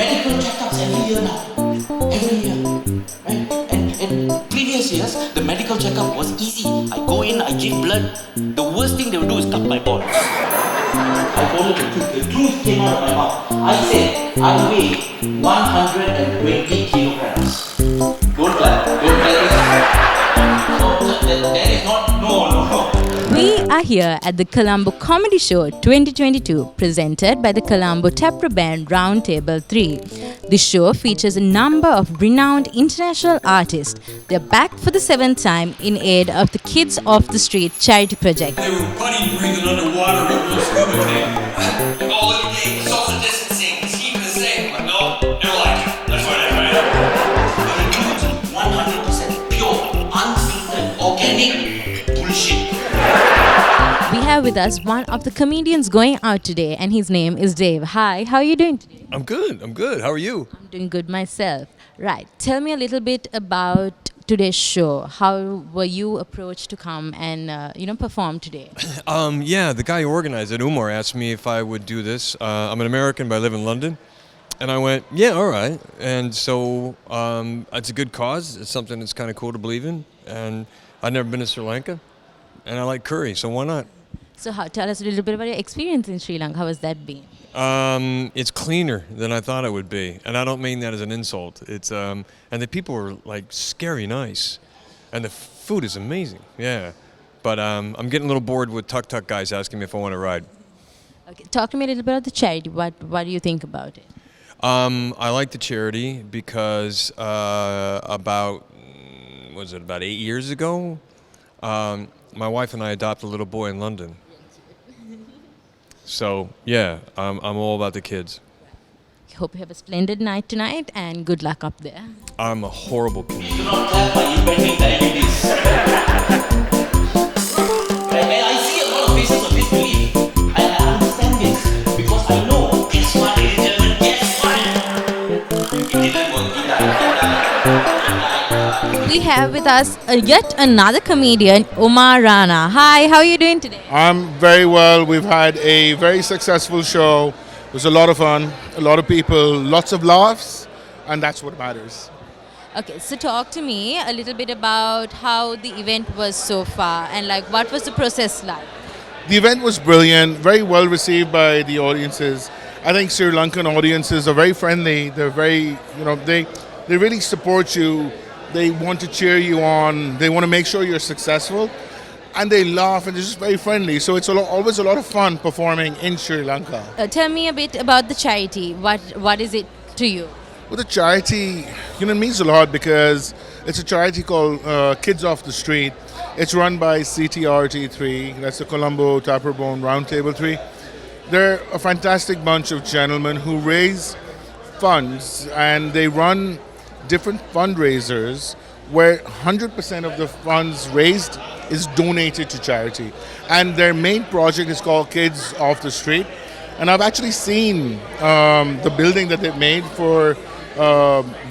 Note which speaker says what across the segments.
Speaker 1: medical checkups every year now. Every year. Right? And previous years, the medical checkup was easy. I go in, I give blood. The worst thing they will do is cut my balls. I told you the truth. The truth came out of my mouth. I said, I weigh 120 kilograms. Don't clap. Don't clap. So, that is not, no.
Speaker 2: We are here at the Colombo Comedy Show 2022, presented by the Colombo Tapra Band Roundtable 3. The show features a number of renowned international artists. They're back for the 7th time in aid of the Kids Off the Street charity project.
Speaker 3: They were putty breathing underwater with a little scuba tank. Oh, look at me, social distancing, it's keeping the same. Like, no, they're like, that's what I meant.
Speaker 1: But it includes 100% pure, unfiltered, organic bullshit.
Speaker 2: We have with us one of the comedians going out today, and his name is Dave. Hi, how are you doing today?
Speaker 4: I'm good. How are you?
Speaker 2: I'm doing good myself. Right, tell me a little bit about today's show. How were you approached to come and perform today?
Speaker 4: Yeah, the guy who organized it, Umar, asked me if I would do this. I'm an American, but I live in London. And I went, yeah, all right. And so it's a good cause. It's something that's kind of cool to believe in. And I've never been to Sri Lanka, and I like curry, so why not?
Speaker 2: So tell us a little bit about your experience in Sri Lanka. How has that been?
Speaker 4: It's cleaner than I thought it would be, and I don't mean that as an insult. It's and the people are like scary nice, and the food is amazing. Yeah, but I'm getting a little bored with tuk-tuk guys asking me if I want to ride.
Speaker 2: Okay, talk to me a little bit about the charity. What do you think about it?
Speaker 4: I like the charity because about 8 years ago, my wife and I adopted a little boy in London. So, yeah, I'm all about the kids.
Speaker 2: Hope you have a splendid night tonight, and good luck up there.
Speaker 4: I'm a horrible kid.
Speaker 1: Do not clap my impending diabetes. I see a lot of faces of disbelief. I understand this because I know. Guess what, ladies and gentlemen? Guess what? It didn't work. It died.
Speaker 2: We have with us yet another comedian, Omar Rana. Hi, how are you doing today?
Speaker 5: I'm very well. We've had a very successful show. It was a lot of fun, a lot of people, lots of laughs, and that's what matters.
Speaker 2: Okay, so talk to me a little bit about how the event was so far, and what was the process like?
Speaker 5: The event was brilliant, very well received by the audiences. I think Sri Lankan audiences are very friendly. They're very, they really support you. They want to cheer you on. They want to make sure you're successful. And they laugh, and they're just very friendly. So it's always a lot of fun performing in Sri Lanka.
Speaker 2: Tell me a bit about the charity. What is it to you?
Speaker 5: Well, the charity, it means a lot because it's a charity called Kids Off the Street. It's run by CTRT3. That's the Colombo Tapra Band Roundtable 3. They're a fantastic bunch of gentlemen who raise funds, and they run different fundraisers where 100% of the funds raised is donated to charity. And their main project is called Kids Off the Street. And I've actually seen the building that they've made for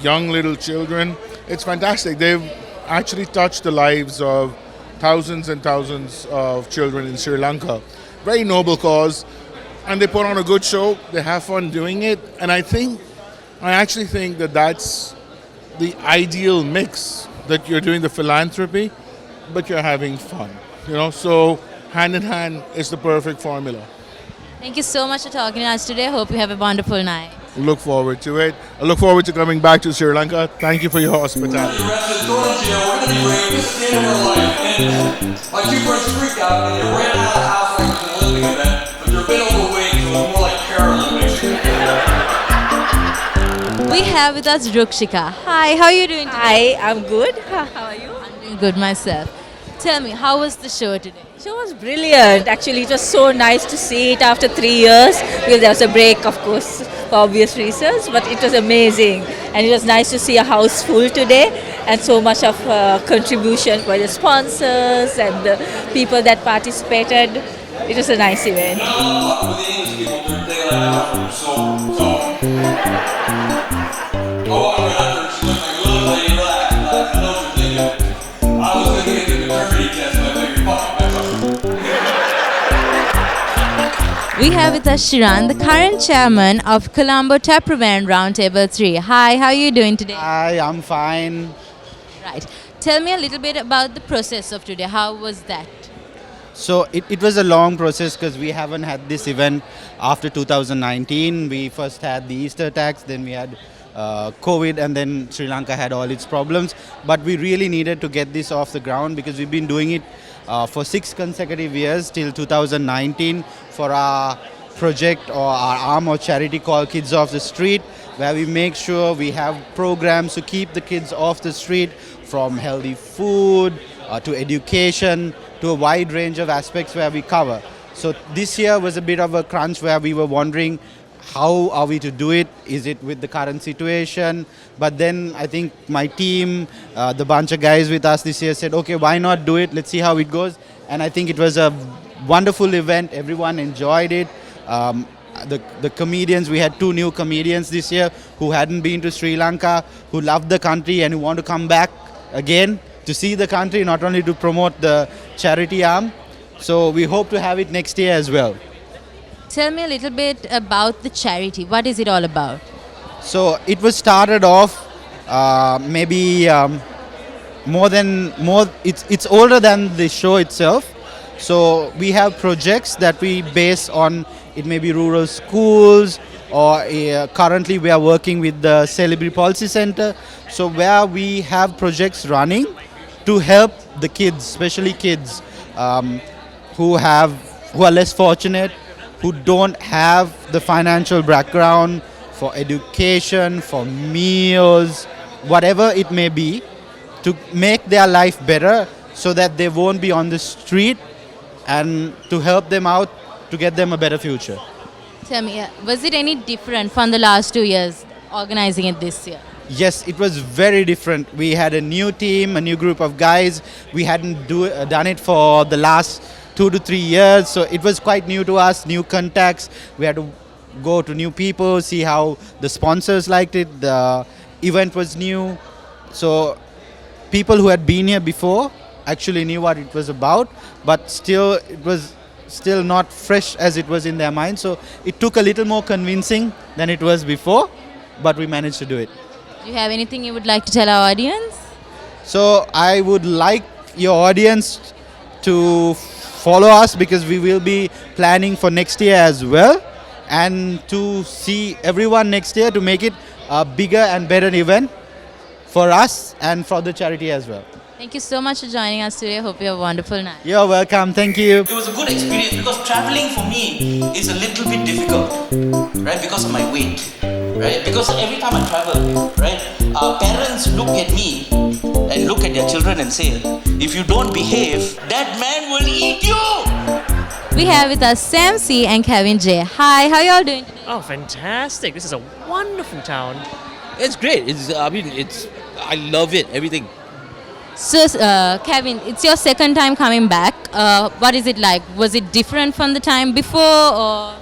Speaker 5: young little children. It's fantastic. They've actually touched the lives of thousands and thousands of children in Sri Lanka. Very noble cause. And they put on a good show. They have fun doing it. And I actually think that that's the ideal mix, that you're doing the philanthropy, but you're having fun. So hand in hand is the perfect formula.
Speaker 2: Thank you so much for talking to us today. Hope you have a wonderful night.
Speaker 5: Look forward to it. I look forward to coming back to Sri Lanka. Thank you for your hospitality.
Speaker 3: The rest of Georgia, we're going to be ready to stand in our life. And my two friends freaked out, and they ran out of the house like it was an Olympic event, but they're a bit overweight, so it's more like Paralympics.
Speaker 2: We have with us Rukshika. Hi, how are you doing today?
Speaker 6: Hi, I'm good. How are you?
Speaker 2: I'm doing good myself. Tell me, how was the show today?
Speaker 6: The show was brilliant. Actually, it was so nice to see it after 3 years, because there was a break, of course, for obvious reasons, but it was amazing. And it was nice to see a house full today, and so much of contribution by the sponsors and the people that participated. It was a nice event.
Speaker 2: We have with with us Shiran, the current chairman of Colombo Taproban Roundtable 3. Hi, how are you doing today?
Speaker 7: Hi, I'm fine.
Speaker 2: Right. Tell me a little bit about the process of today. How was that?
Speaker 7: So it was a long process because we haven't had this event after 2019. We first had the Easter attacks, then we had COVID, and then Sri Lanka had all its problems. But we really needed to get this off the ground because we've been doing it for 6 consecutive years till 2019 for our project or our arm or charity called Kids Off the Street, where we make sure we have programs to keep the kids off the street, from healthy food to education to a wide range of aspects where we cover. So this year was a bit of a crunch where we were wondering how are we to do it? Is it with the current situation? But then I think my team, the bunch of guys with us this year said, okay, why not do it? Let's see how it goes. And I think it was a wonderful event. Everyone enjoyed it. The comedians, we had 2 new comedians this year who hadn't been to Sri Lanka, who loved the country and who want to come back again to see the country, not only to promote the charity arm. So we hope to have it next year as well.
Speaker 2: Tell me a little bit about the charity. What is it all about?
Speaker 7: So it was started off it's older than the show itself. So we have projects that we base on, it may be rural schools, or currently we are working with the Celebrity Policy Center. So where we have projects running to help the kids, especially kids who are less fortunate, who don't have the financial background for education, for meals, whatever it may be, to make their life better so that they won't be on the street, and to help them out to get them a better future.
Speaker 2: Tell me, was it any different from the last 2 years organizing it this year?
Speaker 7: Yes, it was very different. We had a new team, a new group of guys. We hadn't done it for the last 2 to 3 years, so it was quite new to us, new contacts. We had to go to new people, see how the sponsors liked it. The event was new. So people who had been here before actually knew what it was about, but still it was still not fresh as it was in their mind. So it took a little more convincing than it was before, but we managed to do it.
Speaker 2: Do you have anything you would like to tell our audience?
Speaker 7: So I would like your audience to follow us because we will be planning for next year as well, and to see everyone next year to make it a bigger and better event for us and for the charity as well.
Speaker 2: Thank you so much for joining us today. Hope you have a wonderful night.
Speaker 7: You're welcome. Thank you.
Speaker 1: It was a good experience because traveling for me is a little bit difficult, right? Because of my weight, right? Because every time I travel, right, parents look at me and look at their children and say, if you don't behave, that man will eat you.
Speaker 2: We have with us Sam C and Kevin J. Hi, how y'all doing today?
Speaker 8: Oh, fantastic. This is a wonderful town.
Speaker 9: It's great. I love it. Everything.
Speaker 2: So, Kevin, it's your second time coming back. What is it like? Was it different from the time before, or?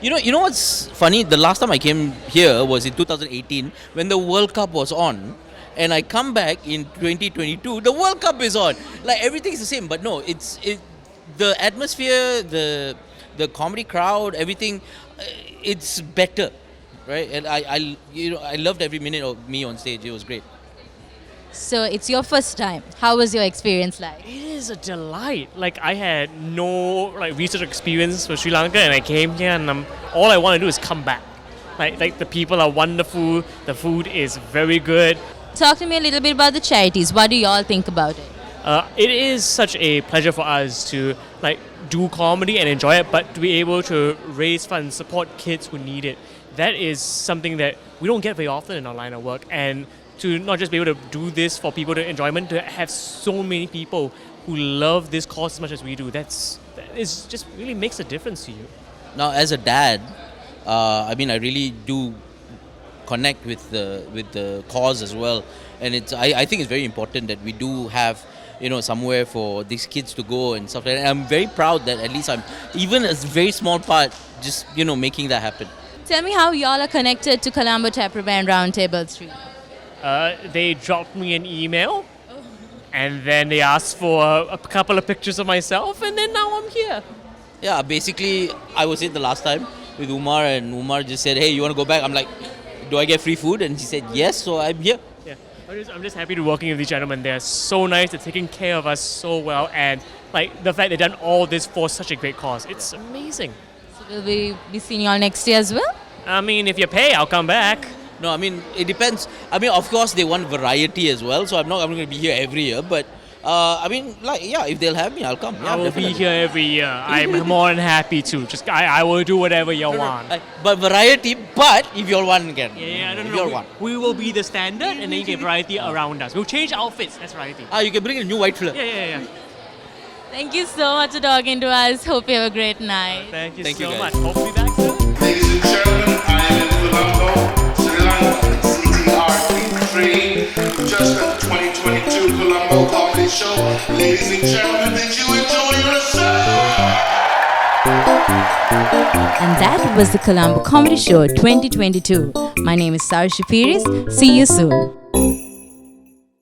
Speaker 9: You know what's funny? The last time I came here was in 2018 when the World Cup was on, and I come back in 2022. The World Cup is on. Like everything's the same, but no, the atmosphere, the comedy crowd, everything, it's better, right? And I loved every minute of me on stage. It was great.
Speaker 2: So it's your first time. How was your experience like?
Speaker 8: It is a delight. Like I had no research experience for Sri Lanka, and I came here, and all I want to do is come back. Like the people are wonderful. The food is very good.
Speaker 2: Talk to me a little bit about the charities. What do y'all think about it?
Speaker 8: It is such a pleasure for us to do comedy and enjoy it, but to be able to raise funds, support kids who need it. That is something that we don't get very often in our line of work, and to not just be able to do this for people to enjoyment, to have so many people who love this cause as much as we do, that is just really makes a difference to you.
Speaker 9: Now, as a dad, I really do connect with the cause as well, and I think it's very important that we do have somewhere for these kids to go and stuff like that. And I'm very proud that at least I'm even a very small part just making that happen.
Speaker 2: Tell me how y'all are connected to Colombo Taproban Roundtable 3.
Speaker 8: They dropped me an email, and then they asked for a couple of pictures of myself, and then now I'm here.
Speaker 9: Yeah, basically, I was it the last time. with Umar, and Umar just said, "Hey, you want to go back?" I'm like, "Do I get free food?" And she said, "Yes." So I'm here.
Speaker 8: Yeah, I'm just happy to be working with these gentlemen. They're so nice. They're taking care of us so well, and like the fact they've done all this for such a great cause. It's amazing.
Speaker 2: So will we be seeing you all next year as well?
Speaker 8: I mean, if you pay, I'll come back.
Speaker 9: No, I mean it depends. I mean, of course they want variety as well. So I'm going to be here every year, but. I mean, like, yeah, if they'll have me, I'll come. Yeah,
Speaker 8: I will
Speaker 9: definitely.
Speaker 8: be here every year. I'm more than happy to. Just I will do whatever you want.
Speaker 9: But variety, but if you all want, again.
Speaker 8: Yeah, I don't
Speaker 9: if
Speaker 8: know.
Speaker 9: you all want.
Speaker 8: We will be the standard, and then you get variety around us. We'll change outfits. That's variety.
Speaker 9: You can bring a new white filler.
Speaker 8: Yeah.
Speaker 2: Thank you so much for talking to us. Hope you have a great night.
Speaker 8: Thank you
Speaker 9: Thank
Speaker 8: so
Speaker 9: you,
Speaker 8: much.
Speaker 9: guys.
Speaker 8: Hope to be back soon.
Speaker 5: Ladies and gentlemen, I am in Colombo, Sri Lanka, CTRT3, just at the 2022 Colombo Comedy Show. Ladies and gentlemen, did you enjoy yourself?
Speaker 2: And that was the Colombo Comedy Show 2022. My name is Sarah Shafiris. See you soon.